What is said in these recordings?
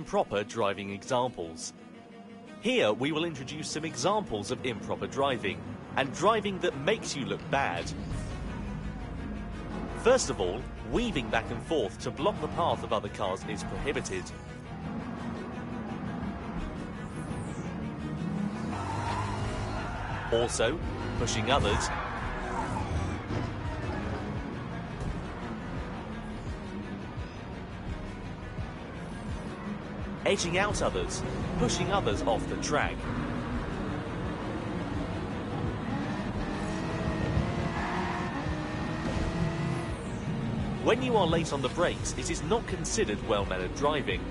improper driving examples. Here we will introduce some examples of improper driving, and driving that makes you look bad. First of all, weaving back and forth to block the path of other cars is prohibited. Also, pushing others, edging out others, pushing others off the track. When you are late on the brakes, it is not considered well-mannered driving.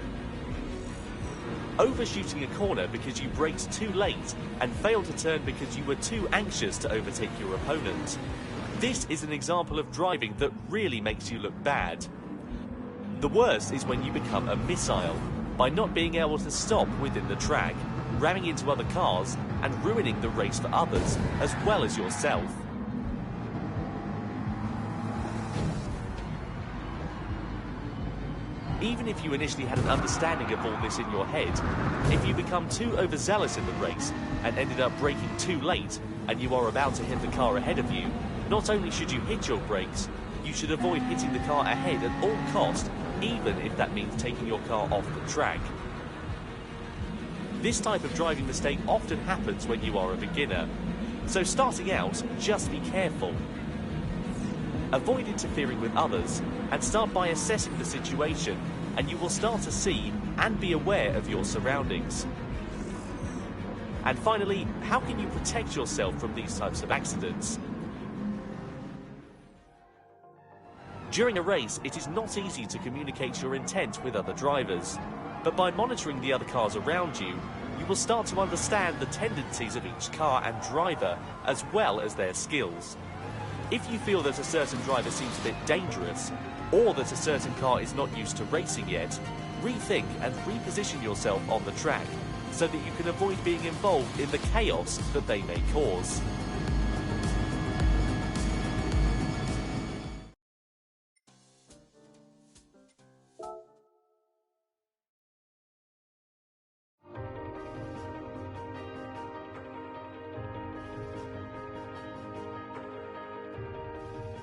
Overshooting a corner because you braked too late and failed to turn because you were too anxious to overtake your opponent. This is an example of driving that really makes you look bad. The worst is when you become a missile, by not being able to stop within the track, ramming into other cars and ruining the race for others as well as yourself. Even if you initially had an understanding of all this in your head, if you become too overzealous in the race and ended up braking too late and you are about to hit the car ahead of you, not only should you hit your brakes, you should avoid hitting the car ahead at all costs, even if that means taking your car off the track. This type of driving mistake often happens when you are a beginner, so starting out, just be careful. Avoid interfering with others and start by assessing the situation, and you will start to see and be aware of your surroundings. And finally, how can you protect yourself from these types of accidents? During a race, it is not easy to communicate your intent with other drivers, but by monitoring the other cars around you, you will start to understand the tendencies of each car and driver as well as their skills. If you feel that a certain driver seems a bit dangerous, or that a certain car is not used to racing yet, rethink and reposition yourself on the track so that you can avoid being involved in the chaos that they may cause.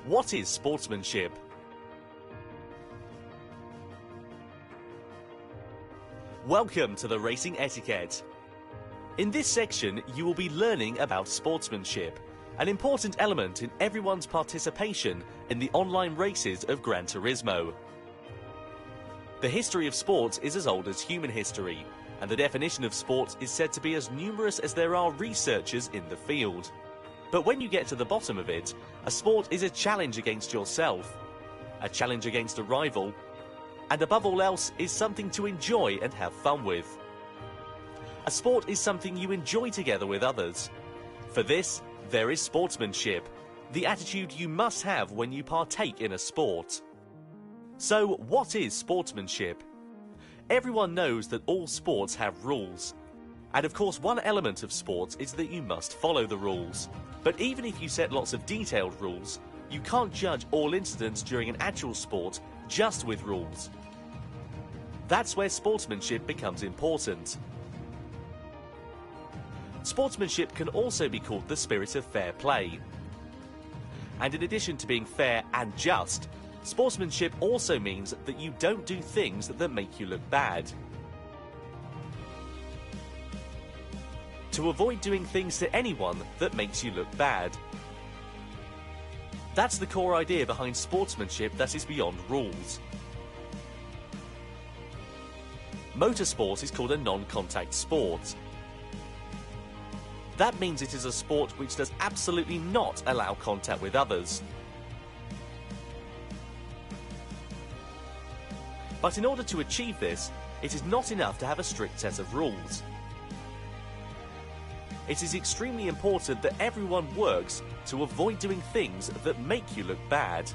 What is sportsmanship? Welcome to the Racing Etiquette. In this section, you will be learning about sportsmanship, an important element in everyone's participation in the online races of Gran Turismo. The history of sports is as old as human history, and the definition of sport is said to be as numerous as there are researchers in the field. But when you get to the bottom of it, a sport is a challenge against yourself, a challenge against a rival, and above all else is something to enjoy and have fun with. A sport is something you enjoy together with others. For this, there is sportsmanship, the attitude you must have when you partake in a sport. So, what is sportsmanship? Everyone knows that all sports have rules. And of course, one element of sports is that you must follow the rules. But even if you set lots of detailed rules, you can't judge all incidents during an actual sport just with rules. That's where sportsmanship becomes important. Sportsmanship can also be called the spirit of fair play. And in addition to being fair and just, sportsmanship also means that you don't do things that make you look bad. To avoid doing things to anyone that makes you look bad. That's the core idea behind sportsmanship that is beyond rules. Motorsport is called a non-contact sport. That means it is a sport which does absolutely not allow contact with others. But in order to achieve this, it is not enough to have a strict set of rules. It is extremely important that everyone works to avoid doing things that make you look bad.